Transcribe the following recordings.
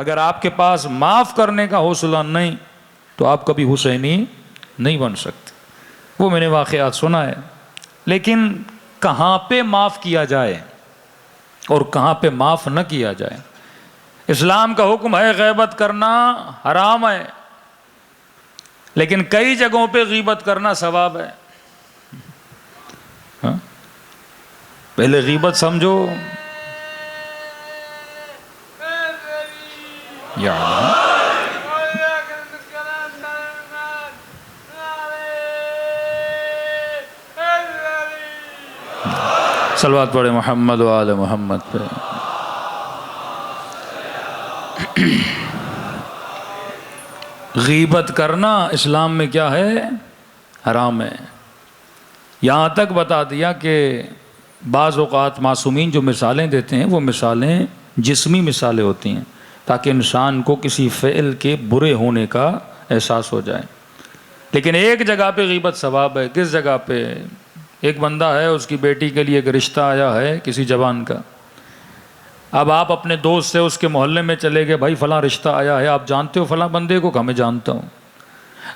اگر آپ کے پاس معاف کرنے کا حوصلہ نہیں تو آپ کبھی حسینی نہیں بن سکتے. وہ میں نے واقعات سنا ہے. لیکن کہاں پہ معاف کیا جائے اور کہاں پہ معاف نہ کیا جائے. اسلام کا حکم ہے غیبت کرنا حرام ہے، لیکن کئی جگہوں پہ غیبت کرنا ثواب ہے. ہاں؟ پہلے غیبت سمجھو. یا صلوات پڑھے محمد و آل محمد پہ. غیبت کرنا اسلام میں کیا ہے؟ حرام ہے. یہاں تک بتا دیا کہ بعض اوقات معصومین جو مثالیں دیتے ہیں وہ مثالیں جسمی مثالیں ہوتی ہیں تاکہ انسان کو کسی فعل کے برے ہونے کا احساس ہو جائے. لیکن ایک جگہ پہ غیبت ثواب ہے. کس جگہ پہ؟ ایک بندہ ہے، اس کی بیٹی کے لیے ایک رشتہ آیا ہے کسی جوان کا. اب آپ اپنے دوست سے اس کے محلے میں چلے گئے، بھائی فلاں رشتہ آیا ہے، آپ جانتے ہو فلاں بندے کو؟ کہ میں جانتا ہوں.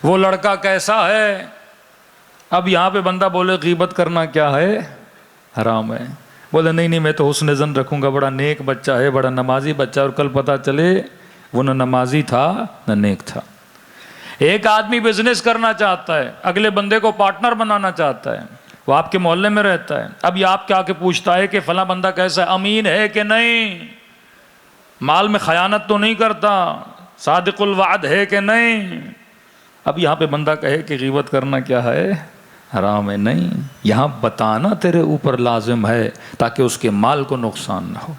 وہ لڑکا کیسا ہے؟ اب یہاں پہ بندہ بولے غیبت کرنا کیا ہے؟ حرام ہے. بولے نہیں میں تو حسن ظن رکھوں گا، بڑا نیک بچہ ہے، بڑا نمازی بچہ ہے، اور کل پتہ چلے وہ نہ نمازی تھا نہ نیک تھا. ایک آدمی بزنس کرنا چاہتا ہے، اگلے بندے کو پارٹنر بنانا چاہتا ہے، وہ آپ کے محلے میں رہتا ہے. اب یہ آپ کے آ کے پوچھتا ہے کہ فلاں بندہ کیسا ہے، امین ہے کہ نہیں، مال میں خیانت تو نہیں کرتا، صادق الوعد ہے کہ نہیں. اب یہاں پہ بندہ کہے کہ غیبت کرنا کیا ہے؟ حرام ہے. نہیں، یہاں بتانا تیرے اوپر لازم ہے تاکہ اس کے مال کو نقصان نہ ہو،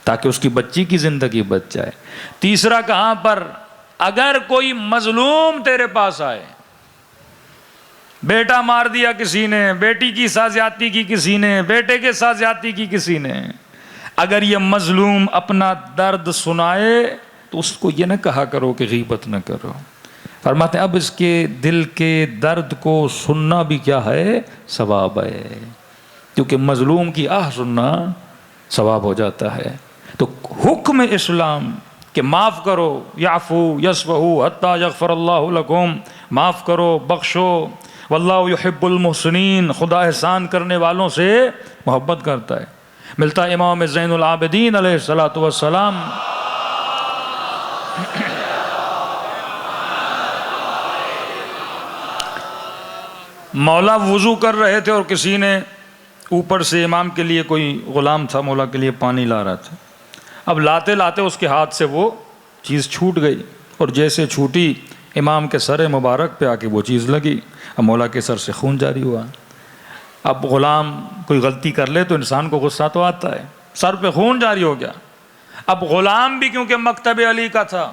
تاکہ اس کی بچی کی زندگی بچ جائے. تیسرا کہاں پر؟ اگر کوئی مظلوم تیرے پاس آئے، بیٹا مار دیا کسی نے، بیٹی کی ساتھ زیادتی کی کسی نے، بیٹے کے ساتھ زیادتی کی کسی نے، اگر یہ مظلوم اپنا درد سنائے تو اس کو یہ نہ کہا کرو کہ غیبت نہ کرو. فرماتے ہیں اب اس کے دل کے درد کو سننا بھی کیا ہے؟ ثواب ہے، کیونکہ مظلوم کی آہ سننا ثواب ہو جاتا ہے. تو حکم اسلام کہ معاف کرو، یعفو یصفحوا حتی یغفر اللہ لکم، معاف کرو، بخشو، واللہ یحب المحسنین، خدا احسان کرنے والوں سے محبت کرتا ہے. ملتا ہے امام زین العابدین علیہ الصلوۃ والسلام مولا وضو کر رہے تھے اور کسی نے اوپر سے امام کے لیے، کوئی غلام تھا مولا کے لیے پانی لا رہا تھا. اب لاتے لاتے اس کے ہاتھ سے وہ چیز چھوٹ گئی، اور جیسے چھوٹی امام کے سر مبارک پہ آ کے وہ چیز لگی. اب مولا کے سر سے خون جاری ہوا. اب غلام کوئی غلطی کر لے تو انسان کو غصہ تو آتا ہے، سر پہ خون جاری ہو گیا. اب غلام بھی کیونکہ مکتب علی کا تھا،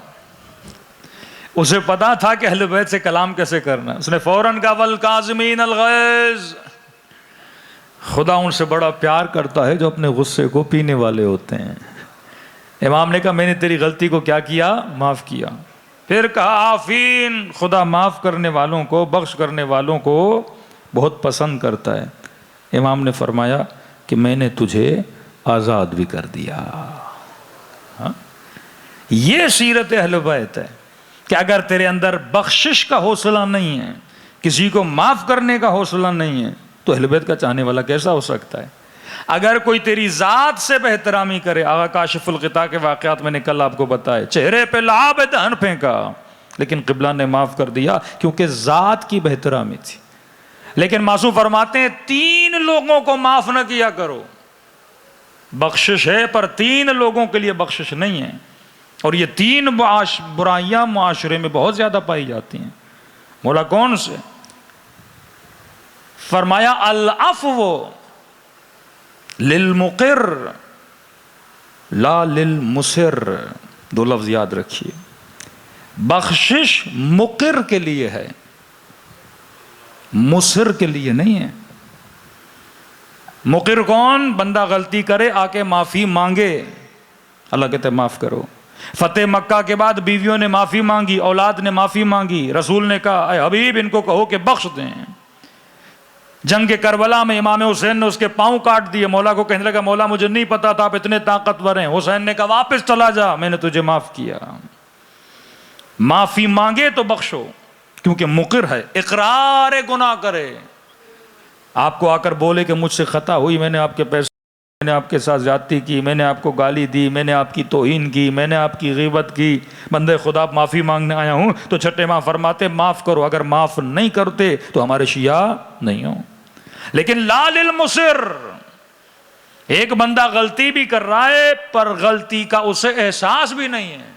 اسے پتا تھا کہ اہل بیت سے کلام کیسے کرنا، اس نے فوراً کہا والکاظمین الغیظ، خدا ان سے بڑا پیار کرتا ہے جو اپنے غصے کو پینے والے ہوتے ہیں. امام نے کہا میں نے تیری غلطی کو کیا کیا؟ معاف کیا. پھر کہا عافین، خدا معاف کرنے والوں کو، بخش کرنے والوں کو بہت پسند کرتا ہے. امام نے فرمایا کہ میں نے تجھے آزاد بھی کر دیا. ہاں؟ یہ سیرت اہل بیت ہے کہ اگر تیرے اندر بخشش کا حوصلہ نہیں ہے، کسی کو معاف کرنے کا حوصلہ نہیں ہے، تو اہل بیت کا چاہنے والا کیسا ہو سکتا ہے؟ اگر کوئی تیری ذات سے بہترامی کرے، آقا کاشف الغطاء کے واقعات میں نے کل آپ کو بتائے، چہرے پہ لعاب دہن پھینکا لیکن قبلہ نے معاف کر دیا کیونکہ ذات کی بہترامی تھی. لیکن معصوم فرماتے ہیں 3 لوگوں کو معاف نہ کیا کرو. بخشش ہے پر 3 لوگوں کے لیے بخشش نہیں ہے، اور یہ 3 برائیاں معاشرے میں بہت زیادہ پائی جاتی ہیں. مولا کون سے؟ فرمایا العفو للمقر لا للمصر. 2 لفظ یاد رکھیے، بخشش مقر کے لیے ہے، مصر کے لیے نہیں ہے. مقر کون؟ بندہ غلطی کرے آ کے معافی مانگے، اللہ کہتے معاف کرو. فتح مکہ کے بعد بیویوں نے معافی مانگی، اولاد نے معافی مانگی، رسول نے کہا اے حبیب ان کو کہو کہ بخش دیں. جنگ کربلا میں امام حسین نے اس کے پاؤں کاٹ دیے. مولا کو کہنے لگا مولا مجھے نہیں پتا تھا آپ اتنے طاقتور ہیں. حسین نے کہا واپس چلا جا, میں نے تجھے معاف کیا. معافی مانگے تو بخشو, کیونکہ مقر ہے, اقرار گناہ کرے. آپ کو آ کر بولے کہ مجھ سے خطا ہوئی, میں نے آپ کے پیسے, میں نے آپ کے ساتھ زیادتی کی, میں نے آپ کو گالی دی, میں نے آپ کی توہین کی, میں نے آپ کی غیبت کی, بندے خدا معافی مانگنے آیا ہوں. تو چھٹے ماں فرماتے معاف کرو. اگر معاف نہیں کرتے تو ہمارے شیعہ نہیں ہوں. لیکن لا للمصر, ایک بندہ غلطی بھی کر رہا ہے پر غلطی کا اسے احساس بھی نہیں ہے,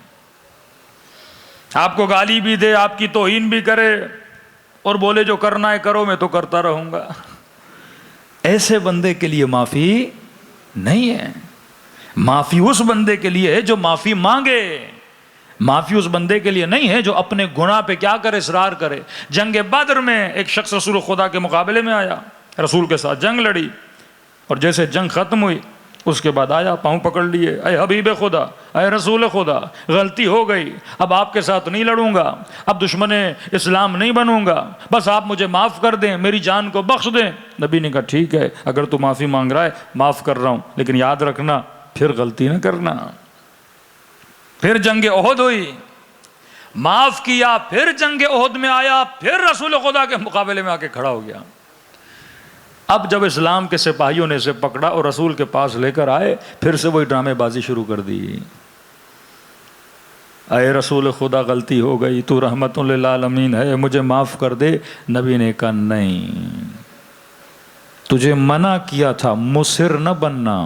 آپ کو گالی بھی دے, آپ کی توہین بھی کرے اور بولے جو کرنا ہے کرو, میں تو کرتا رہوں گا. ایسے بندے کے لیے معافی نہیں ہے. معافی اس بندے کے لیے ہے جو معافی مانگے. معافی اس بندے کے لیے نہیں ہے جو اپنے گناہ پہ کیا کرے, اصرار کرے. جنگ بدر میں ایک شخص رسول خدا کے مقابلے میں آیا, رسول کے ساتھ جنگ لڑی, اور جیسے جنگ ختم ہوئی اس کے بعد آیا, پاؤں پکڑ لیے, اے حبیب خدا, اے رسول خدا, غلطی ہو گئی, اب آپ کے ساتھ نہیں لڑوں گا, اب دشمن اسلام نہیں بنوں گا, بس آپ مجھے معاف کر دیں, میری جان کو بخش دیں. نبی نے کہا ٹھیک ہے, اگر تو معافی مانگ رہا ہے معاف کر رہا ہوں, لیکن یاد رکھنا پھر غلطی نہ کرنا. پھر جنگ احد ہوئی, معاف کیا, پھر جنگ احد میں آیا, پھر رسول خدا کے مقابلے میں آ کے کھڑا ہو گیا. اب جب اسلام کے سپاہیوں نے اسے پکڑا اور رسول کے پاس لے کر آئے, پھر سے وہی ڈرامے بازی شروع کر دی. اے رسول خدا غلطی ہو گئی, تو رحمت للعالمین ہے, مجھے معاف کر دے. نبی نے کہا نہیں, تجھے منع کیا تھا مصر نہ بننا,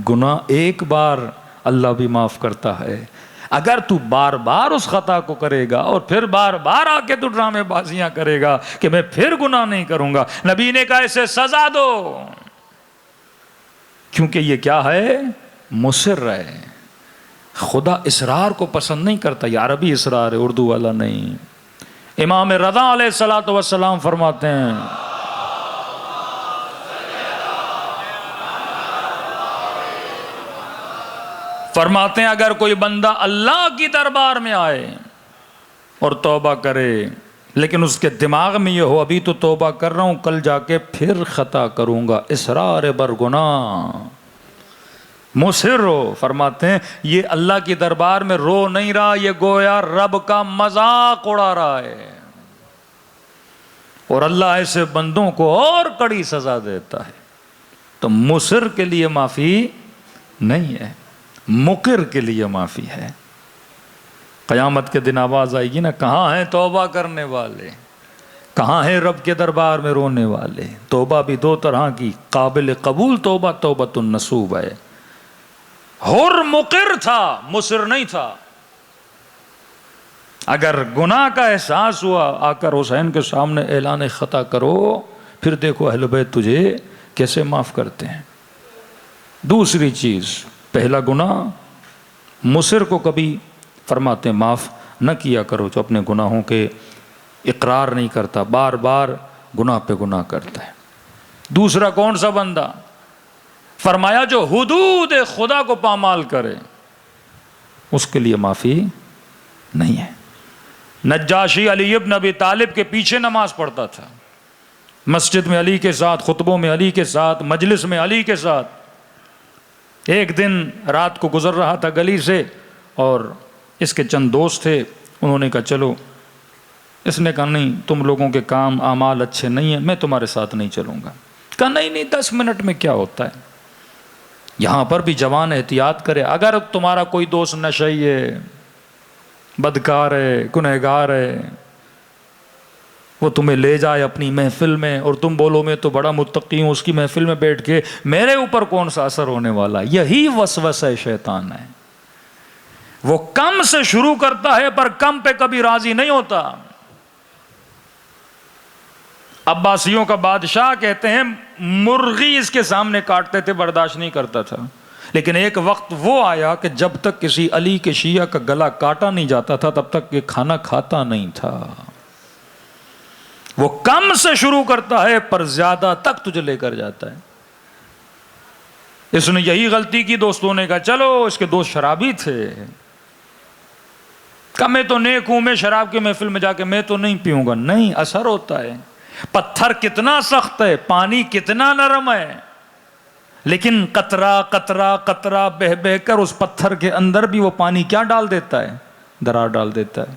گناہ ایک بار اللہ بھی معاف کرتا ہے. اگر تو بار بار اس خطا کو کرے گا اور پھر بار بار آ کے تو ڈرامے بازیاں کرے گا کہ میں پھر گناہ نہیں کروں گا, نبی نے کہا اسے سزا دو, کیونکہ یہ کیا ہے, مصر ہے. خدا اصرار کو پسند نہیں کرتا. یہ عربی اصرار ہے, اردو والا نہیں. امام رضا علیہ الصلوۃ والسلام فرماتے ہیں اگر کوئی بندہ اللہ کی دربار میں آئے اور توبہ کرے, لیکن اس کے دماغ میں یہ ہو ابھی تو توبہ کر رہا ہوں, کل جا کے پھر خطا کروں گا, اصرار بر گناہ, مصر ہو, فرماتے ہیں یہ اللہ کی دربار میں رو نہیں رہا, یہ گویا رب کا مذاق اڑا رہا ہے. اور اللہ ایسے بندوں کو اور کڑی سزا دیتا ہے. تو مصر کے لیے معافی نہیں ہے, مقر کے لیے معافی ہے. قیامت کے دن آواز آئے گی نا, کہاں ہیں توبہ کرنے والے, کہاں ہیں رب کے دربار میں رونے والے. توبہ بھی دو طرح کی, قابل قبول توبہ توبۃ النصوح ہے. حر مقر تھا, مصر نہیں تھا. اگر گناہ کا احساس ہوا, آ کر حسین کے سامنے اعلان خطا کرو, پھر دیکھو اہل بیت تجھے کیسے معاف کرتے ہیں. دوسری چیز, پہلا گناہ, مصر کو کبھی فرماتے معاف نہ کیا کرو جو اپنے گناہوں کے اقرار نہیں کرتا, بار بار گناہ پہ گناہ کرتا ہے. دوسرا کون سا بندہ, فرمایا جو حدود خدا کو پامال کرے, اس کے لیے معافی نہیں ہے. نجاشی علی ابن ابی طالب کے پیچھے نماز پڑھتا تھا, مسجد میں علی کے ساتھ, خطبوں میں علی کے ساتھ, مجلس میں علی کے ساتھ. ایک دن رات کو گزر رہا تھا گلی سے, اور اس کے چند دوست تھے, انہوں نے کہا چلو. اس نے کہا نہیں, تم لوگوں کے کام اعمال اچھے نہیں ہیں, میں تمہارے ساتھ نہیں چلوں گا. کہا نہیں 10 منٹ میں کیا ہوتا ہے, یہاں پر بھی جوان احتیاط کرے. اگر تمہارا کوئی دوست نشئی ہے, بدکار ہے, گنہگار ہے, وہ تمہیں لے جائے اپنی محفل میں, اور تم بولو میں تو بڑا متقی ہوں, اس کی محفل میں بیٹھ کے میرے اوپر کون سا اثر ہونے والا. یہی وسوسہ شیطان ہے. وہ کم سے شروع کرتا ہے پر کم پہ کبھی راضی نہیں ہوتا. عباسیوں کا بادشاہ کہتے ہیں مرغی اس کے سامنے کاٹتے تھے, برداشت نہیں کرتا تھا. لیکن ایک وقت وہ آیا کہ جب تک کسی علی کے شیعہ کا گلا کاٹا نہیں جاتا تھا تب تک یہ کھانا کھاتا نہیں تھا. وہ کم سے شروع کرتا ہے پر زیادہ تک تجھے لے کر جاتا ہے. اس نے یہی غلطی کی, دوستوں نے کہا چلو, اس کے دوست شرابی تھے, کہ میں تو نیک ہوں, میں شراب کی محفل میں جا کے میں تو نہیں پیوں گا. نہیں, اثر ہوتا ہے. پتھر کتنا سخت ہے، پانی کتنا نرم ہے، لیکن قطرہ قطرہ قطرہ بہ بہ کر اس پتھر کے اندر بھی وہ پانی کیا ڈال دیتا ہے؟ درار ڈال دیتا ہے۔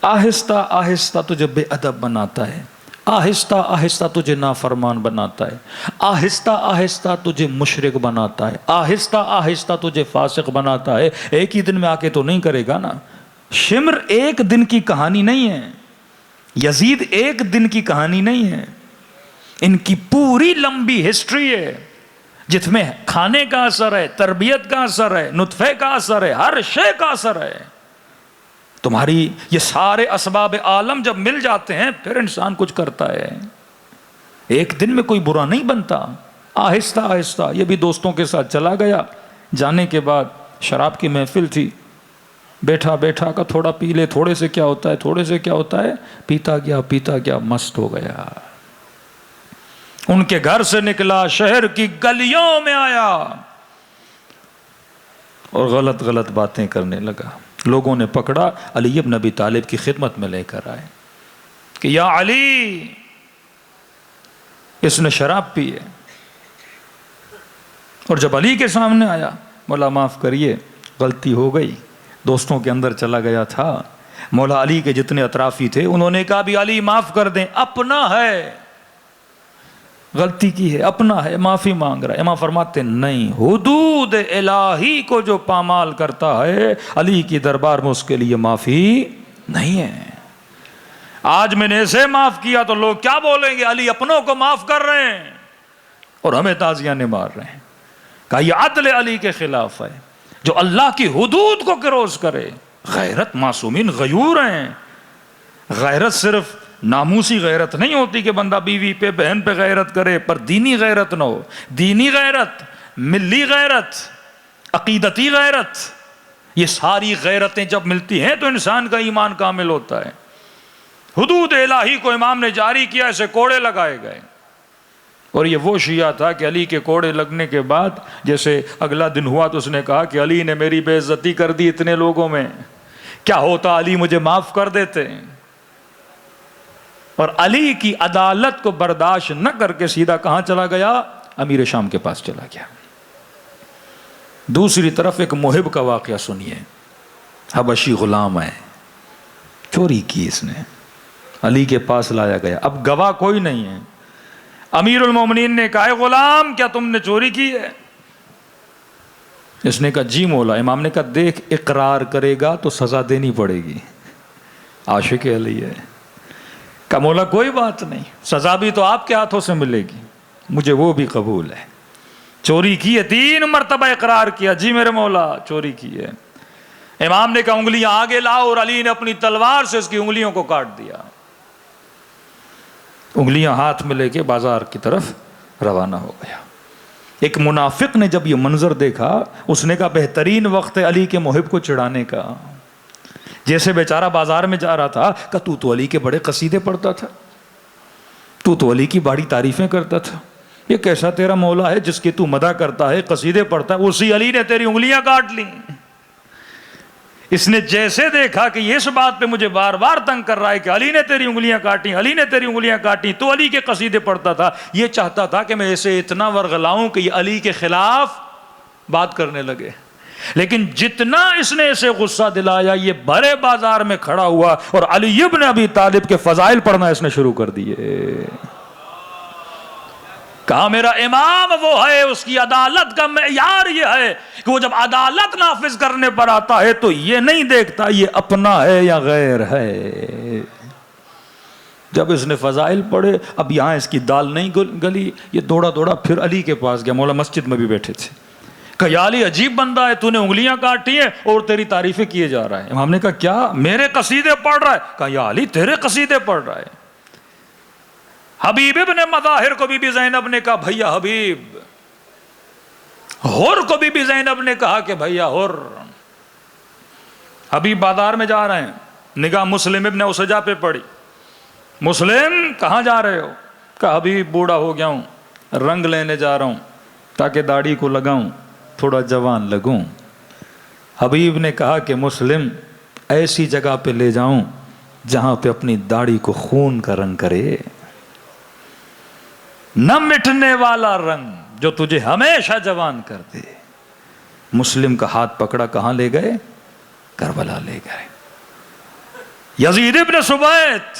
آہستہ آہستہ تجھے بے ادب بناتا ہے، آہستہ آہستہ تجھے نافرمان بناتا ہے، آہستہ آہستہ تجھے مشرک بناتا ہے، آہستہ آہستہ تجھے فاسق بناتا ہے۔ ایک ہی دن میں آ کے تو نہیں کرے گا نا۔ شمر ایک دن کی کہانی نہیں ہے، یزید ایک دن کی کہانی نہیں ہے، ان کی پوری لمبی ہسٹری ہے جس میں کھانے کا اثر ہے، تربیت کا اثر ہے، نطفے کا اثر ہے، ہر شے کا اثر ہے۔ تمہاری یہ سارے اسباب عالم جب مل جاتے ہیں پھر انسان کچھ کرتا ہے۔ ایک دن میں کوئی برا نہیں بنتا، آہستہ آہستہ۔ یہ بھی دوستوں کے ساتھ چلا گیا، جانے کے بعد شراب کی محفل تھی، بیٹھا بیٹھا کا تھوڑا پی لے، تھوڑے سے کیا ہوتا ہے، تھوڑے سے کیا ہوتا ہے، پیتا گیا مست ہو گیا۔ ان کے گھر سے نکلا، شہر کی گلیوں میں آیا اور غلط غلط باتیں کرنے لگا۔ لوگوں نے پکڑا، علی بن ابی طالب کی خدمت میں لے کر آئے کہ یا علی، اس نے شراب پی ہے۔ اور جب علی کے سامنے آیا، مولا معاف کریے، غلطی ہو گئی، دوستوں کے اندر چلا گیا تھا۔ مولا علی کے جتنے اطرافی تھے انہوں نے کہا بھی علی معاف کر دیں، اپنا ہے، غلطی کی ہے، اپنا ہے، معافی مانگ رہا ہے۔ امام فرماتے ہیں نہیں، حدود الہی کو جو پامال کرتا ہے علی کی دربار میں اس کے لیے معافی نہیں ہے۔ آج میں نے اسے معاف کیا تو لوگ کیا بولیں گے؟ علی اپنوں کو معاف کر رہے ہیں اور ہمیں تازیانے مار رہے ہیں۔ کہا یہ عدل علی کے خلاف ہے، جو اللہ کی حدود کو کروز کرے۔ غیرت، معصومین غیور ہیں۔ غیرت صرف ناموسی غیرت نہیں ہوتی کہ بندہ بیوی پہ، بہن پہ غیرت کرے، پر دینی غیرت نہ ہو۔ دینی غیرت، ملی غیرت، عقیدتی غیرت، یہ ساری غیرتیں جب ملتی ہیں تو انسان کا ایمان کامل ہوتا ہے۔ حدود الہی کو امام نے جاری کیا، اسے کوڑے لگائے گئے۔ اور یہ وہ شیعہ تھا کہ علی کے کوڑے لگنے کے بعد جیسے اگلا دن ہوا تو اس نے کہا کہ علی نے میری بے عزتی کر دی اتنے لوگوں میں، کیا ہوتا علی مجھے معاف کر دیتے۔ اور علی کی عدالت کو برداشت نہ کر کے سیدھا کہاں چلا گیا؟ امیر شام کے پاس چلا گیا۔ دوسری طرف ایک محب کا واقعہ سنیے۔ حبشی غلام ہے، چوری کی اس نے، علی کے پاس لایا گیا۔ اب گواہ کوئی نہیں ہے۔ امیر المومنین نے کہا غلام کیا تم نے چوری کی ہے؟ اس نے کہا جی مولا۔ امام نے کہا دیکھ، اقرار کرے گا تو سزا دینی پڑے گی، عاشق علی ہے۔ کہا مولا کوئی بات نہیں، سزا بھی تو آپ کے ہاتھوں سے ملے گی، مجھے وہ بھی قبول ہے۔ چوری کی ہے، 3 مرتبہ اقرار کیا، جی میرے مولا چوری کی ہے۔ امام نے کہا انگلیاں آگے لاؤ، اور علی نے اپنی تلوار سے اس کی انگلیوں کو کاٹ دیا۔ انگلیاں ہاتھ میں لے کے بازار کی طرف روانہ ہو گیا۔ ایک منافق نے جب یہ منظر دیکھا، اس نے کہا بہترین وقت ہے علی کے محب کو چڑھانے کا۔ جیسے بیچارہ بازار میں جا رہا تھا، کہ تو علی کے بڑے قصیدے پڑھتا تھا، تو علی کی بڑی تعریفیں کرتا تھا، یہ کیسا تیرا مولا ہے جس کی تو مدح کرتا ہے، قصیدے پڑھتا ہے، اسی علی نے تیری انگلیاں کاٹ لی۔ اس نے جیسے دیکھا کہ یہ اس بات پہ مجھے بار بار تنگ کر رہا ہے کہ علی نے تیری انگلیاں کاٹی، علی نے تیری انگلیاں کاٹی، تو علی کے قصیدے پڑھتا تھا، یہ چاہتا تھا کہ میں اسے اتنا ورغلاؤں کہ یہ علی کے خلاف بات کرنے لگے۔ لیکن جتنا اس نے اسے غصہ دلایا، یہ بھرے بازار میں کھڑا ہوا اور علی ابن ابی طالب کے فضائل پڑھنا اس نے شروع کر دیے۔ کہا میرا امام وہ ہے، اس کی عدالت کا معیار یہ ہے کہ وہ جب عدالت نافذ کرنے پر آتا ہے تو یہ نہیں دیکھتا یہ اپنا ہے یا غیر ہے۔ جب اس نے فضائل پڑھے، اب یہاں اس کی دال نہیں گلی، یہ دوڑا دوڑا پھر علی کے پاس گیا۔ مولا مسجد میں بھی بیٹھے تھے۔ کہا یا علی عجیب بندہ ہے، تو نے انگلیاں کاٹی ہیں اور تیری تعریفیں کیے جا رہا ہے۔ امام نے کہا کیا؟ میرے قصیدے پڑھ رہا ہے؟ کہا یا علی تیرے قصیدے پڑھ رہا ہے۔ حبیب ابن مظاہر کو بی بی زینب نے کہا بھیا حبیب، حر کو بی بی زینب نے کہا کہ بھیا حر۔ حبیب بازار میں جا رہے ہیں، نگاہ مسلم ابن اسجا پہ پڑی۔ مسلم کہاں جا رہے ہو؟ کہا حبیب بوڑھا ہو گیا ہوں، رنگ لینے جا رہا ہوں تاکہ داڑھی کو لگاؤں، تھوڑا جوان لگوں۔ حبیب نے کہا کہ مسلم ایسی جگہ پہ لے جاؤں جہاں پہ اپنی داڑھی کو خون کا رنگ کرے، نہ مٹنے والا رنگ جو تجھے ہمیشہ جوان کر دے۔ مسلم کا ہاتھ پکڑا، کہاں لے گئے؟ کربلا لے گئے۔ یزید ابن سبیت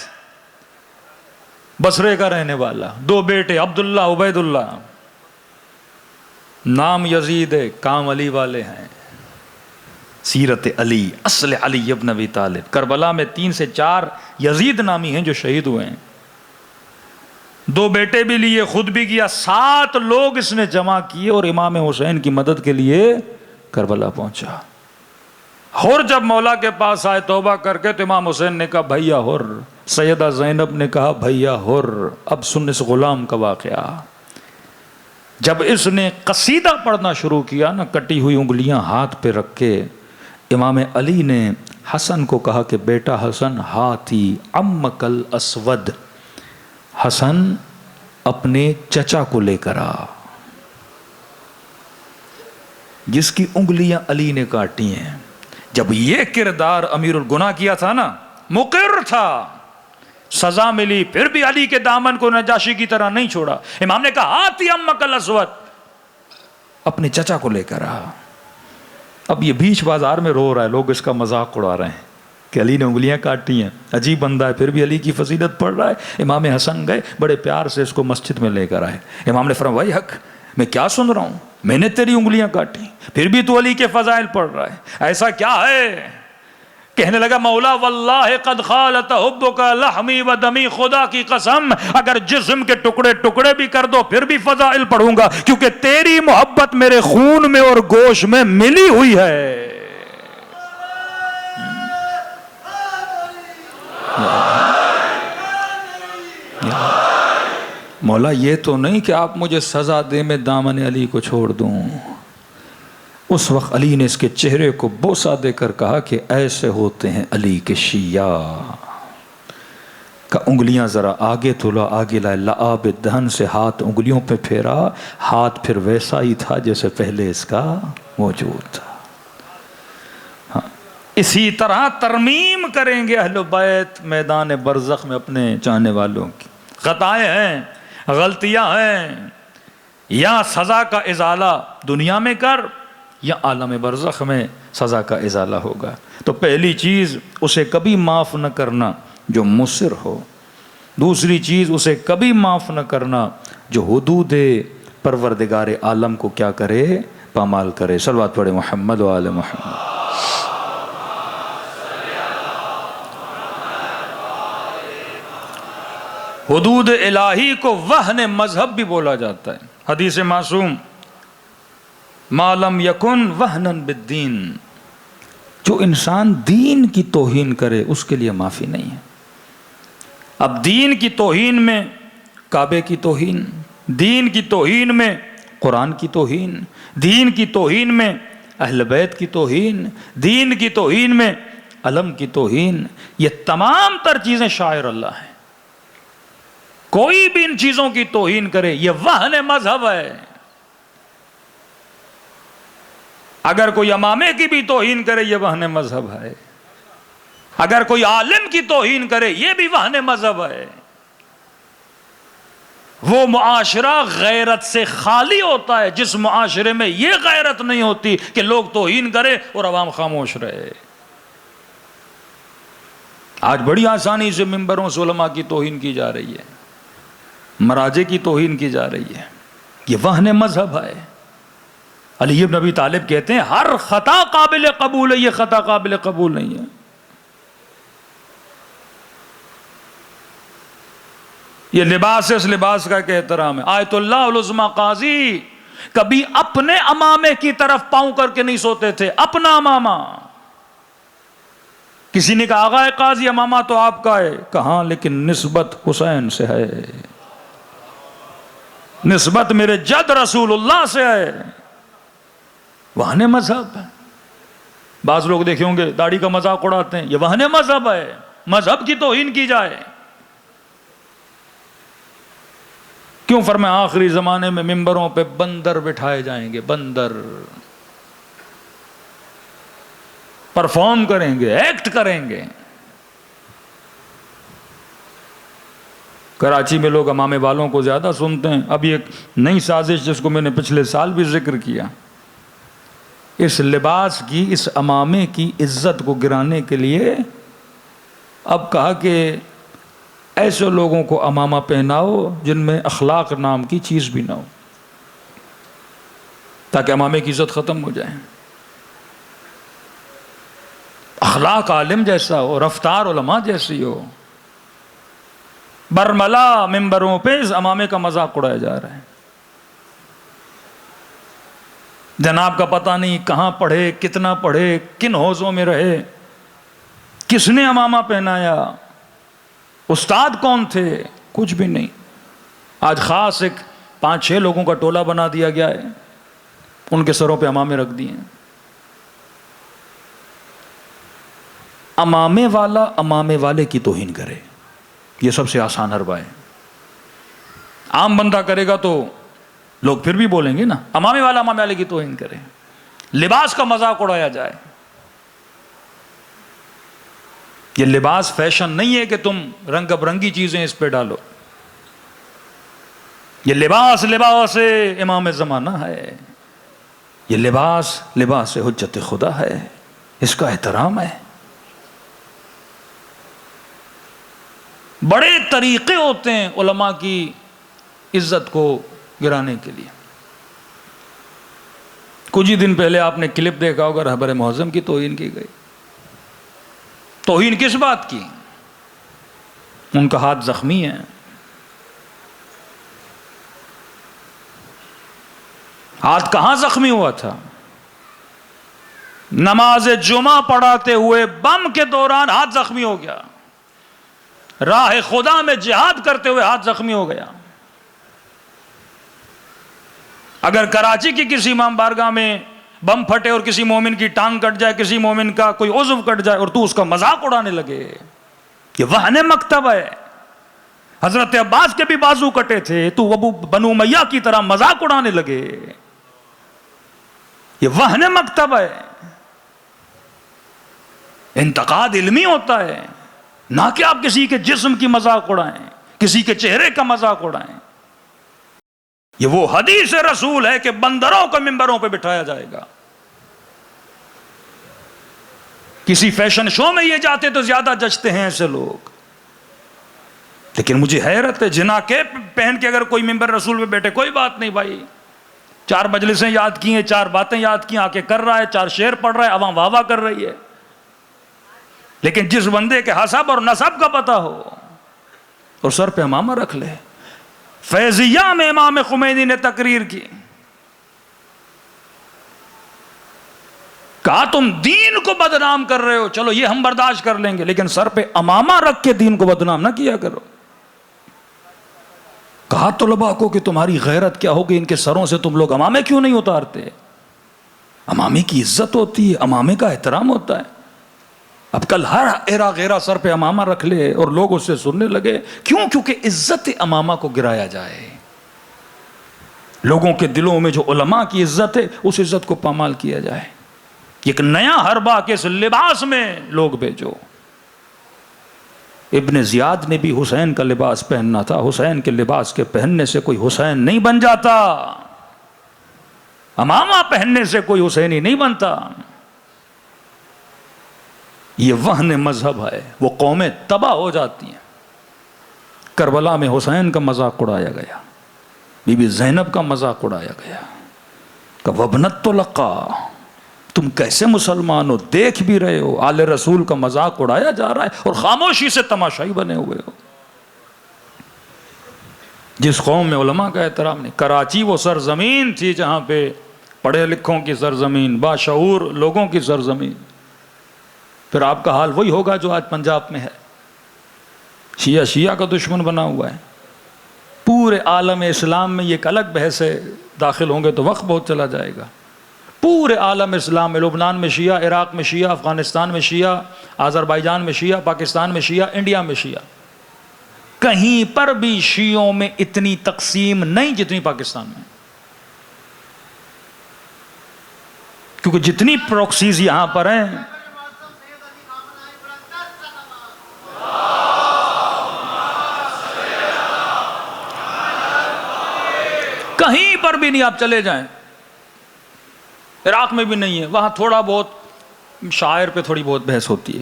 بصرے کا رہنے والا، 2 بیٹے عبداللہ عبید اللہ، نام یزید ہے، کام علی والے ہیں، سیرت علی، اصل علی ابن ابی طالب۔ کربلا میں 3 سے 4 یزید نامی ہیں جو شہید ہوئے ہیں، 2 بیٹے بھی لیے، خود بھی کیا، 7 لوگ اس نے جمع کیے اور امام حسین کی مدد کے لیے کربلا پہنچا۔ اور جب مولا کے پاس آئے توبہ کر کے تو امام حسین نے کہا بھیا ہر، سیدہ زینب نے کہا بھیا ہر۔ اب سن اس غلام کا واقعہ، جب اس نے قصیدہ پڑھنا شروع کیا نا، کٹی ہوئی انگلیاں ہاتھ پہ رکھ کے، امام علی نے حسن کو کہا کہ بیٹا حسن، ہاتھی عمک الاسود، حسن اپنے چچا کو لے کر آ، جس کی انگلیاں علی نے کاٹی ہیں۔ جب یہ کردار امیر الگناہ کیا تھا نا، مقر تھا، سزا ملی، پھر بھی علی کے دامن کو نجاشی کی طرح نہیں چھوڑا۔ امام نے کہا ہاتھی عمک الاسود، اپنے چچا کو لے کر آ۔ اب یہ بیچ بازار میں رو رہا ہے، لوگ اس کا مذاق اڑا رہے ہیں کہ علی نے انگلیاں کاٹی ہیں، عجیب بندہ ہے، پھر بھی علی کی فضیلت پڑھ رہا ہے۔ امام حسن گئے، بڑے پیار سے اس کو مسجد میں لے کر آئے۔ امام نے فرمایا بھائی حق، میں کیا سن رہا ہوں، میں نے تیری انگلیاں کاٹی، پھر بھی تو علی کے فضائل پڑھ رہا ہے، ایسا کیا ہے؟ کہنے لگا مولا واللہ قد خالت حبک لحمی و دمی، خدا کی قسم اگر جسم کے ٹکڑے ٹکڑے بھی کر دو پھر بھی فضائل پڑھوں گا، کیونکہ تیری محبت میرے خون میں اور گوشت میں ملی ہوئی ہے۔ مولا یہ تو نہیں کہ آپ مجھے سزا دے میں دامن علی کو چھوڑ دوں۔ اس وقت علی نے اس کے چہرے کو بوسہ دے کر کہا کہ ایسے ہوتے ہیں علی کے شیعہ کا۔ انگلیاں ذرا آگے تولا، آگے لائے، لعاب دہن سے ہاتھ انگلیوں پہ پھیرا، ہاتھ پھر ویسا ہی تھا جیسے پہلے اس کا موجود تھا۔ ہاں، اسی طرح ترمیم کریں گے اہل بیت میدان برزخ میں اپنے چاہنے والوں کی۔ خطائیں ہیں، غلطیاں ہیں، یا سزا کا ازالہ دنیا میں کر یا عالم برزخ میں سزا کا ازالہ ہوگا۔ تو پہلی چیز اسے کبھی معاف نہ کرنا جو مصر ہو، دوسری چیز اسے کبھی معاف نہ کرنا جو حدود پروردگار عالم کو کیا کرے، پامال کرے۔ صلوات پڑھے محمد و آل محمد۔ حدود الہی کو وہن مذہب بھی بولا جاتا ہے۔ حدیث معصوم ما لم یکن وہنا بالدین، جو انسان دین کی توہین کرے اس کے لیے معافی نہیں ہے۔ اب دین کی توہین میں کعبے کی توہین، دین کی توہین میں قرآن کی توہین، دین کی توہین میں اہل بیت کی توہین، دین کی توہین میں علم کی توہین، یہ تمام تر چیزیں شاعر اللہ ہیں۔ کوئی بھی ان چیزوں کی توہین کرے یہ وہن مذہب ہے۔ اگر کوئی امامے کی بھی توہین کرے یہ وہن مذہب ہے، اگر کوئی عالم کی توہین کرے یہ بھی وہن مذہب ہے۔ وہ معاشرہ غیرت سے خالی ہوتا ہے جس معاشرے میں یہ غیرت نہیں ہوتی کہ لوگ توہین کرے اور عوام خاموش رہے۔ آج بڑی آسانی سے ممبروں سے علماء کی توہین کی جا رہی ہے، مراجع کی توہین کی جا رہی ہے، یہ وہن مذہب ہے۔ علی بن ابی طالب کہتے ہیں ہر خطا قابل قبول ہے، یہ خطا قابل قبول نہیں ہے۔ یہ لباس ہے، اس لباس کا ایک احترام ہے۔ آیت اللہ العظمی قاضی کبھی اپنے امامے کی طرف پاؤں کر کے نہیں سوتے تھے، اپنا امامہ۔ کسی نے کہا آغا قاضی امامہ تو آپ کا ہے، کہاں لیکن نسبت حسین سے ہے، نسبت میرے جد رسول اللہ سے ہے۔ وہن مذہب۔ بعض لوگ دیکھے ہوں گے داڑھی کا مذاق اڑاتے ہیں، یہ وہن مذہب ہے، مذہب کی توہین کی جائے۔ کیوں فرمایا آخری زمانے میں ممبروں پہ بندر بٹھائے جائیں گے، بندر پرفارم کریں گے، ایکٹ کریں گے۔ کراچی میں لوگ امامے والوں کو زیادہ سنتے ہیں. ابھی ایک نئی سازش جس کو میں نے پچھلے سال بھی ذکر کیا، اس لباس کی، اس امامے کی عزت کو گرانے کے لیے اب کہا کہ ایسے لوگوں کو امامہ پہناؤ جن میں اخلاق نام کی چیز بھی نہ ہو، تاکہ امامے کی عزت ختم ہو جائے. اخلاق عالم جیسا ہو، رفتار علماء جیسی ہو. برملا ممبروں پہ اس امامے کا مذاق اڑایا جا رہا ہے. جناب کا پتہ نہیں کہاں پڑھے، کتنا پڑھے، کن حوضوں میں رہے، کس نے امامہ پہنایا، استاد کون تھے، کچھ بھی نہیں. آج خاص ایک 5-6 لوگوں کا ٹولہ بنا دیا گیا ہے، ان کے سروں پہ امامے رکھ دیے ہیں. امامے والا امامے والے کی توہین کرے، یہ سب سے آسان حربہ ہے. عام بندہ کرے گا تو لوگ پھر بھی بولیں گے نا. امامے والا امامے والے کی توہین کرے، لباس کا مذاق اڑایا جائے. یہ لباس فیشن نہیں ہے کہ تم رنگ برنگی چیزیں اس پہ ڈالو. یہ لباس امام زمانہ ہے. یہ لباس حجت خدا ہے، اس کا احترام ہے. بڑے طریقے ہوتے ہیں علماء کی عزت کو گرانے کے لیے. کچھ ہی دن پہلے آپ نے کلپ دیکھا ہوگا، رہبر معظم کی توہین کی گئی. توہین کس بات کی؟ ان کا ہاتھ زخمی ہے. ہاتھ کہاں زخمی ہوا تھا؟ نماز جمعہ پڑھاتے ہوئے بم کے دوران ہاتھ زخمی ہو گیا. راہ خدا میں جہاد کرتے ہوئے ہاتھ زخمی ہو گیا. اگر کراچی کی کسی امام بارگاہ میں بم پھٹے اور کسی مومن کی ٹانگ کٹ جائے، کسی مومن کا کوئی عضو کٹ جائے اور تو اس کا مذاق اڑانے لگے، یہ وہن مکتب ہے. حضرت عباس کے بھی بازو کٹے تھے، تو ابو بنو امیہ کی طرح مذاق اڑانے لگے، یہ وہن مکتب ہے. انتقاد علمی ہوتا ہے، نہ کہ آپ کسی کے جسم کی مذاق اڑائیں، کسی کے چہرے کا مذاق اڑائیں. یہ وہ حدیث رسول ہے کہ بندروں کو ممبروں پہ بٹھایا جائے گا. کسی فیشن شو میں یہ جاتے تو زیادہ جچتے ہیں ایسے لوگ. لیکن مجھے حیرت ہے، جنا کے پہن کے اگر کوئی ممبر رسول پہ بیٹھے، کوئی بات نہیں بھائی، 4 مجلسیں یاد کی ہیں، 4 باتیں یاد کی، آ کے کر رہا ہے، 4 شعر پڑھ رہا ہے، عوام واہ واہ کر رہی ہے. لیکن جس بندے کے حسب اور نسب کا پتہ ہو اور سر پہ امامہ رکھ لے. فیضیہ میں امام خمینی نے تقریر کی، کہا تم دین کو بدنام کر رہے ہو، چلو یہ ہم برداشت کر لیں گے، لیکن سر پہ امامہ رکھ کے دین کو بدنام نہ کیا کرو. کہا طلباء کو کہ تمہاری غیرت کیا ہوگی، ان کے سروں سے تم لوگ امامے کیوں نہیں اتارتے؟ امامے کی عزت ہوتی ہے، امامے کا احترام ہوتا ہے. اب کل ہر ایرا غیرہ سر پہ امامہ رکھ لے اور لوگ اس سے سننے لگے. کیوں؟ کیونکہ عزت امامہ کو گرایا جائے. لوگوں کے دلوں میں جو علماء کی عزت ہے اس عزت کو پامال کیا جائے. ایک نیا حربہ کے اس لباس میں لوگ بھیجو. ابن زیاد نے بھی حسین کا لباس پہننا تھا. حسین کے لباس کے پہننے سے کوئی حسین نہیں بن جاتا، امامہ پہننے سے کوئی حسینی نہیں بنتا. یہ وہن مذہب ہے، وہ قومیں تباہ ہو جاتی ہیں. کربلا میں حسین کا مذاق اڑایا گیا، بی بی زینب کا مذاق اڑایا گیا کہ وابنت طلقا، تم کیسے مسلمان ہو، دیکھ بھی رہے ہو آل رسول کا مذاق اڑایا جا رہا ہے اور خاموشی سے تماشائی بنے ہوئے ہو. جس قوم میں علماء کا احترام نہیں. کراچی وہ سرزمین تھی جہاں پہ پڑھے لکھوں کی سرزمین، باشعور لوگوں کی سرزمین. پھر آپ کا حال وہی ہوگا جو آج پنجاب میں ہے. شیعہ کا دشمن بنا ہوا ہے. پورے عالم اسلام میں یہ ایک الگ بحث ہے، داخل ہوں گے تو وقت بہت چلا جائے گا. پورے عالم اسلام میں، لبنان میں شیعہ، عراق میں شیعہ، افغانستان میں شیعہ، آذربائیجان میں شیعہ، پاکستان میں شیعہ، انڈیا میں شیعہ. کہیں پر بھی شیعوں میں اتنی تقسیم نہیں جتنی پاکستان میں. کیونکہ جتنی پروکسیز یہاں پر ہیں، پر بھی نہیں آپ چلے جائیں، عراق میں بھی نہیں ہے، وہاں تھوڑا بہت شاعر پہ تھوڑی بہت بحث ہوتی ہے،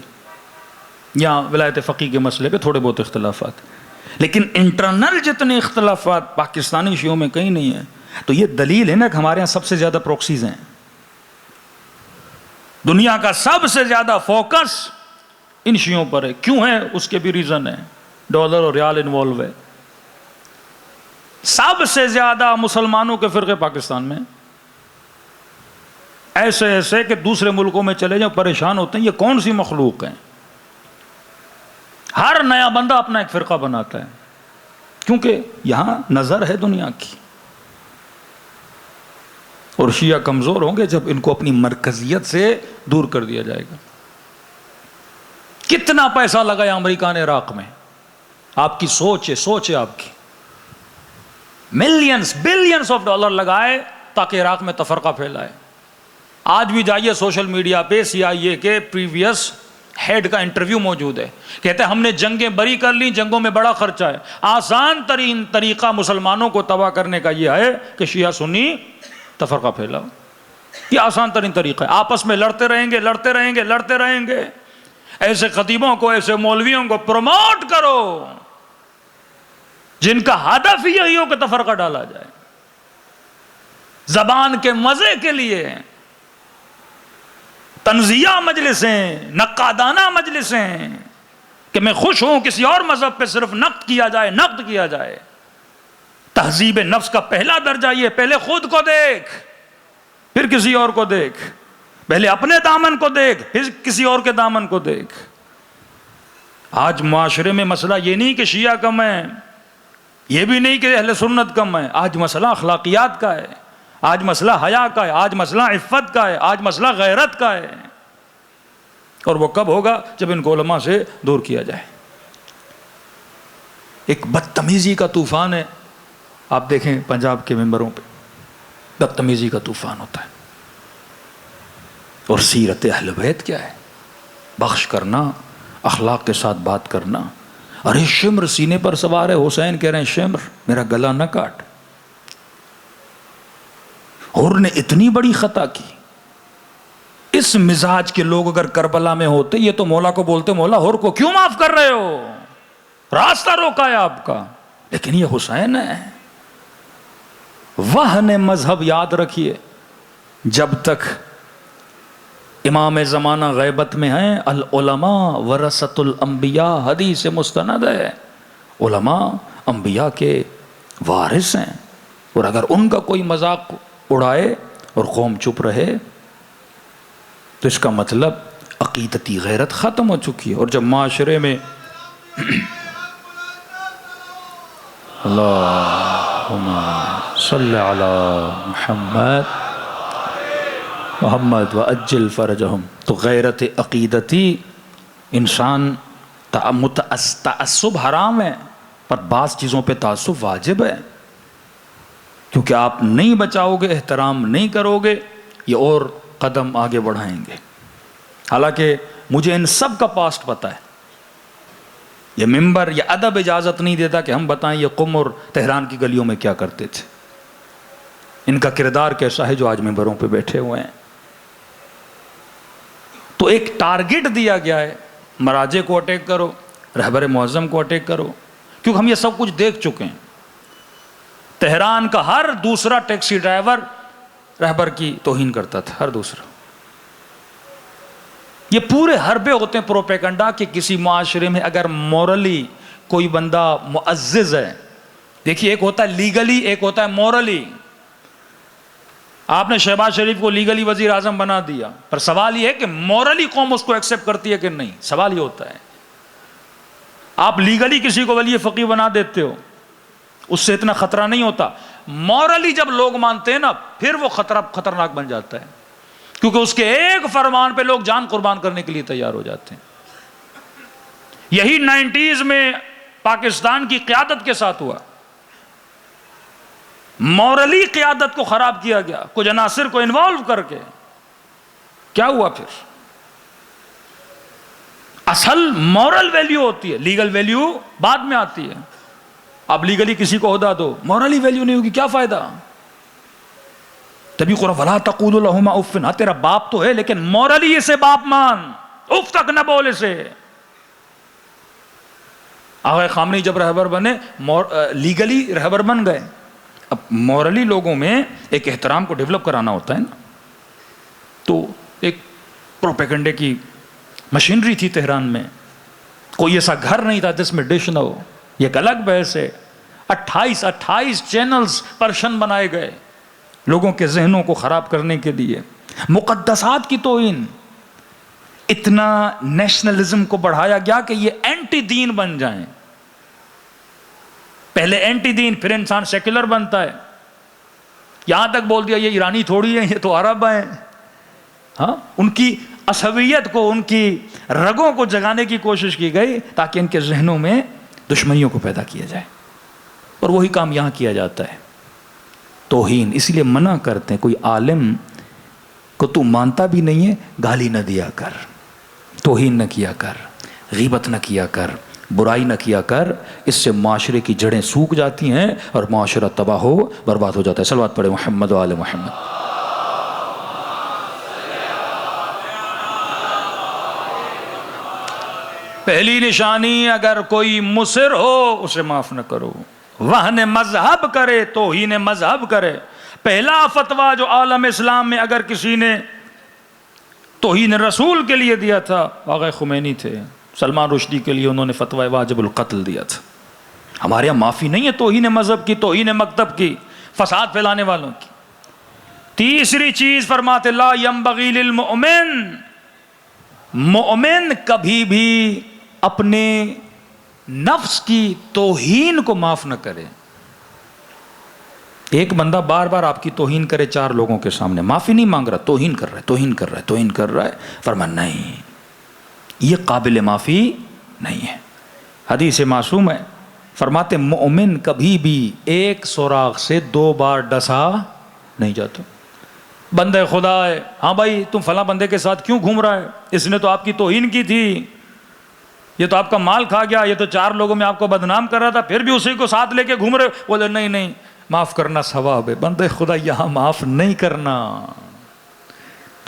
یہاں ولایت فقیہ کے مسئلے پہ تھوڑے بہت اختلافات، لیکن انٹرنل جتنے اختلافات پاکستانی شیعوں میں کہیں نہیں ہیں. تو یہ دلیل ہے نا کہ ہمارے ہاں سب سے زیادہ پروکسیز ہیں، دنیا کا سب سے زیادہ فوکس ان شیعوں پر ہے. کیوں ہے؟ اس کے بھی ریزن ہے، ڈالر اور ریال انوالو ہے. سب سے زیادہ مسلمانوں کے فرقے پاکستان میں ایسے ایسے کہ دوسرے ملکوں میں چلے جاؤ پریشان ہوتے ہیں، یہ کون سی مخلوق ہیں. ہر نیا بندہ اپنا ایک فرقہ بناتا ہے، کیونکہ یہاں نظر ہے دنیا کی. اور شیعہ کمزور ہوں گے جب ان کو اپنی مرکزیت سے دور کر دیا جائے گا. کتنا پیسہ لگایا امریکہ نے عراق میں، آپ کی سوچ ہے آپ کی، ملینز بلینز آف ڈالر لگائے تاکہ عراق میں تفرقہ پھیلائے. آج بھی جائیے سوشل میڈیا پہ CIA کے پریویس ہیڈ کا انٹرویو موجود ہے، کہتے ہیں ہم نے جنگیں بری کر لی، جنگوں میں بڑا خرچہ ہے، آسان ترین طریقہ مسلمانوں کو تباہ کرنے کا یہ ہے کہ شیعہ سنی تفرقہ پھیلاؤ. یہ آسان ترین طریقہ ہے، آپس میں لڑتے رہیں گے. ایسے خطیبوں کو، ایسے مولویوں کو پروموٹ کرو جن کا ہدف یہی ہو کہ تفرقہ ڈالا جائے، زبان کے مزے کے لیے. تنزیہ مجلسیں، نقادانہ مجلسیں کہ میں خوش ہوں کسی اور مذہب پہ صرف نقد کیا جائے. تہذیب نفس کا پہلا درجہ یہ، پہلے خود کو دیکھ پھر کسی اور کو دیکھ، پہلے اپنے دامن کو دیکھ پھر کسی اور کے دامن کو دیکھ. آج معاشرے میں مسئلہ یہ نہیں کہ شیعہ کم ہے، یہ بھی نہیں کہ اہل سنت کم ہے، آج مسئلہ اخلاقیات کا ہے، آج مسئلہ حیا کا ہے، آج مسئلہ عفت کا ہے، آج مسئلہ غیرت کا ہے. اور وہ کب ہوگا؟ جب ان کو علماء سے دور کیا جائے. ایک بدتمیزی کا طوفان ہے، آپ دیکھیں پنجاب کے ممبروں پہ بدتمیزی کا طوفان ہوتا ہے. اور سیرت اہل بیت کیا ہے؟ بخش کرنا، اخلاق کے ساتھ بات کرنا. ارے شمر سینے پر سوار ہے، حسین کہہ رہے ہیں شمر میرا گلا نہ کاٹ. حر نے اتنی بڑی خطا کی. اس مزاج کے لوگ اگر کربلا میں ہوتے یہ تو مولا کو بولتے، مولا حر کو کیوں معاف کر رہے ہو، راستہ روکا ہے آپ کا. لیکن یہ حسین ہے. وہن مذہب یاد رکھیے، جب تک امام زمانہ غیبت میں ہیں، العلماء ورثۃ الانبیاء حدیث مستند ہے، علماء انبیاء کے وارث ہیں. اور اگر ان کا کوئی مذاق اڑائے اور قوم چپ رہے تو اس کا مطلب عقیدتی غیرت ختم ہو چکی ہے. اور جب معاشرے میں اللہم صلی علی محمد وعجل فرجہم، تو غیرت عقیدتی، انسان تعصب حرام ہے پر بعض چیزوں پہ تعصب واجب ہے، کیونکہ آپ نہیں بچاؤ گے، احترام نہیں کرو گے، یہ اور قدم آگے بڑھائیں گے. حالانکہ مجھے ان سب کا پاسٹ پتہ ہے. یہ ممبر یہ ادب اجازت نہیں دیتا کہ ہم بتائیں یہ قم اور تہران کی گلیوں میں کیا کرتے تھے. ان کا کردار کیسا ہے جو آج ممبروں پہ بیٹھے ہوئے ہیں. تو ایک ٹارگٹ دیا گیا ہے، مراجع کو اٹیک کرو، رہبر معظم کو اٹیک کرو، کیونکہ ہم یہ سب کچھ دیکھ چکے ہیں. تہران کا ہر دوسرا ٹیکسی ڈرائیور رہبر کی توہین کرتا تھا، ہر دوسرا. یہ پورے حربے ہوتے ہیں پروپیگنڈا کہ کسی معاشرے میں اگر مورلی کوئی بندہ معزز ہے، دیکھیے ایک ہوتا ہے لیگلی، ایک ہوتا ہے مورلی. آپ نے شہباز شریف کو لیگلی وزیر اعظم بنا دیا، پر سوال یہ ہے کہ مورلی قوم اس کو ایکسپٹ کرتی ہے کہ نہیں. سوال یہ ہوتا ہے. آپ لیگلی کسی کو ولی فقیہ بنا دیتے ہو، اس سے اتنا خطرہ نہیں ہوتا. مورلی جب لوگ مانتے ہیں نا، پھر وہ خطرناک بن جاتا ہے، کیونکہ اس کے ایک فرمان پہ لوگ جان قربان کرنے کے لیے تیار ہو جاتے ہیں. یہی 90s میں پاکستان کی قیادت کے ساتھ ہوا. مورلی قیادت کو خراب کیا گیا کچھ عناصر کو انوالو کر کے. کیا ہوا پھر؟ اصل مورل ویلیو ہوتی ہے، لیگل ویلیو بعد میں آتی ہے. آپ لیگلی کسی کو عہدہ دو، مورلی ویلیو نہیں ہوگی، کیا فائدہ؟ تبھی قرآن وَلَا تَقُولُوا لَهُمَا اُفٍّ، ہاں تیرا باپ تو ہے لیکن مورلی اسے باپ مان، اف تک نہ بول اسے۔ آغا خامنئی جب رہبر بنے لیگلی رہبر بن گئے، اب مورلی لوگوں میں ایک احترام کو ڈیولپ کرانا ہوتا ہے نا، تو ایک پروپیگنڈے کی مشینری تھی تہران میں، کوئی ایسا گھر نہیں تھا جس میں ڈش نہ ہو، یہ ایک الگ بحث ہے۔ 28 چینلز پرشن بنائے گئے لوگوں کے ذہنوں کو خراب کرنے کے لیے، مقدسات کی توہین، اتنا نیشنلزم کو بڑھایا گیا کہ یہ اینٹی دین بن جائیں۔ پہلے اینٹی دین، پھر انسان سیکولر بنتا ہے، یہاں تک بول دیا یہ ایرانی تھوڑی ہے، یہ تو عرب ہیں۔ ہاں، ان کی عصبیت کو، ان کی رگوں کو جگانے کی کوشش کی گئی تاکہ ان کے ذہنوں میں دشمنیوں کو پیدا کیا جائے، اور وہی کام یہاں کیا جاتا ہے، توہین۔ اس لیے منع کرتے ہیں، کوئی عالم کو تو مانتا بھی نہیں ہے گالی نہ دیا کر، توہین نہ کیا کر، غیبت نہ کیا کر، برائی نہ کیا کر، اس سے معاشرے کی جڑیں سوکھ جاتی ہیں اور معاشرہ تباہ ہو برباد ہو جاتا ہے۔ صلوات پڑھے محمد و آل محمد۔ پہلی نشانی، اگر کوئی مصر ہو اسے معاف نہ کرو، وہن مذہب کرے، توہین مذہب کرے۔ پہلا فتویٰ جو عالم اسلام میں اگر کسی نے توہین رسول کے لیے دیا تھا، آقا خمینی تھے۔ سلمان رشدی کے لیے انہوں نے فتویٰ واجب القتل دیا تھا۔ ہمارے یہاں معافی نہیں ہے توہین مذہب کی، توہین مکتب کی، فساد پھیلانے والوں کی۔ تیسری چیز فرماتے لا ینبغی للمؤمن، مومن کبھی بھی اپنے نفس کی توہین کو معاف نہ کرے۔ ایک بندہ بار بار آپ کی توہین کرے 4 لوگوں کے سامنے، معافی نہیں مانگ رہا، توہین کر رہا ہے، توہین کر رہا ہے، توہین کر رہا ہے، فرمایا نہیں، یہ قابل معافی نہیں ہے۔ حدیث معصوم ہے، فرماتے مومن کبھی بھی ایک سوراخ سے 2 بار ڈسا نہیں جاتا۔ بندے خدا ہے، ہاں بھائی تم فلاں بندے کے ساتھ کیوں گھوم رہا ہے، اس نے تو آپ کی توہین کی تھی، یہ تو آپ کا مال کھا گیا، یہ تو 4 لوگوں میں آپ کو بدنام کر رہا تھا، پھر بھی اسی کو ساتھ لے کے گھوم رہے۔ بولے نہیں نہیں، معاف کرنا ثواب ہے۔ بندے خدا یہاں معاف نہیں کرنا،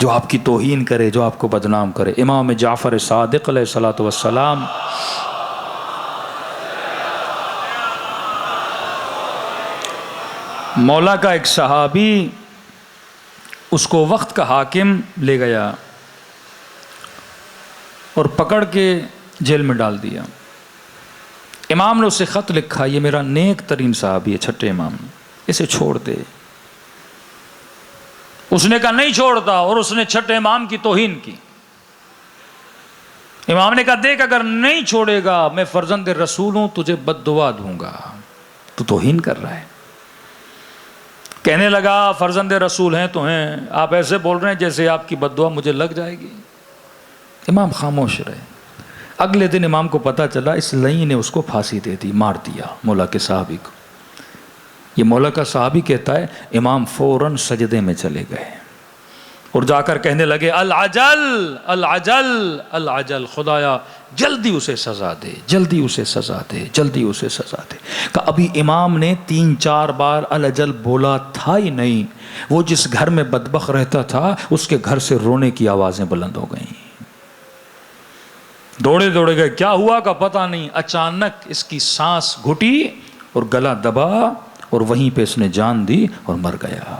جو آپ کی توہین کرے، جو آپ کو بدنام کرے۔ امام جعفر صادق علیہ الصلوۃ والسلام مولا کا ایک صحابی اس کو وقت کا حاکم لے گیا اور پکڑ کے جیل میں ڈال دیا۔ امام نے اسے خط لکھا، یہ میرا نیک ترین صحابی ہے، چھٹے امام، اسے چھوڑ دے۔ اس نے کہا نہیں چھوڑتا، اور اس نے چھٹے امام کی توہین کی۔ امام نے کہا دیکھ اگر نہیں چھوڑے گا میں فرزند رسول ہوں، تجھے بد دعا دوں گا، تو توہین کر رہا ہے۔ کہنے لگا فرزند رسول ہیں تو ہیں، آپ ایسے بول رہے ہیں جیسے آپ کی بد دعا مجھے لگ جائے گی۔ امام خاموش رہے۔ اگلے دن امام کو پتا چلا اس لئی نے اس کو پھانسی دے دی، مار دیا مولا کے صحابی کو۔ یہ مولا کا صحابی کہتا ہے امام فوراً سجدے میں چلے گئے اور جا کر کہنے لگے العجل العجل العجل، خدایا جلدی اسے سزا دے، جلدی اسے سزا دے، جلدی اسے سزا دے۔ کہ ابھی امام نے 3-4 بار العجل بولا تھا ہی نہیں، وہ جس گھر میں بدبخت رہتا تھا اس کے گھر سے رونے کی آوازیں بلند ہو گئیں۔ دوڑے دوڑے گئے، کیا ہوا کا پتہ نہیں، اچانک اس کی سانس گھٹی اور گلا دبا اور وہیں پہ اس نے جان دی اور مر گیا۔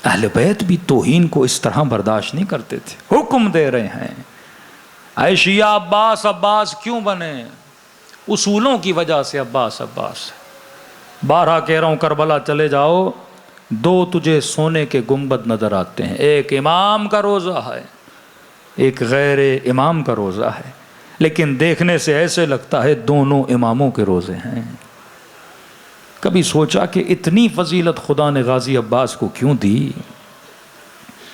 اہل بیت بھی توہین کو اس طرح برداشت نہیں کرتے تھے۔ حکم دے رہے ہیں اے شیعہ عباس عباس کیوں بنے؟ اصولوں کی وجہ سے عباس عباس۔ 12 کہہ رہا ہوں کربلا چلے جاؤ، 2 تجھے سونے کے گنبد نظر آتے ہیں، ایک امام کا روزہ ہے، ایک غیر امام کا روزہ ہے، لیکن دیکھنے سے ایسے لگتا ہے دونوں اماموں کے روزے ہیں۔ کبھی سوچا کہ اتنی فضیلت خدا نے غازی عباس کو کیوں دی؟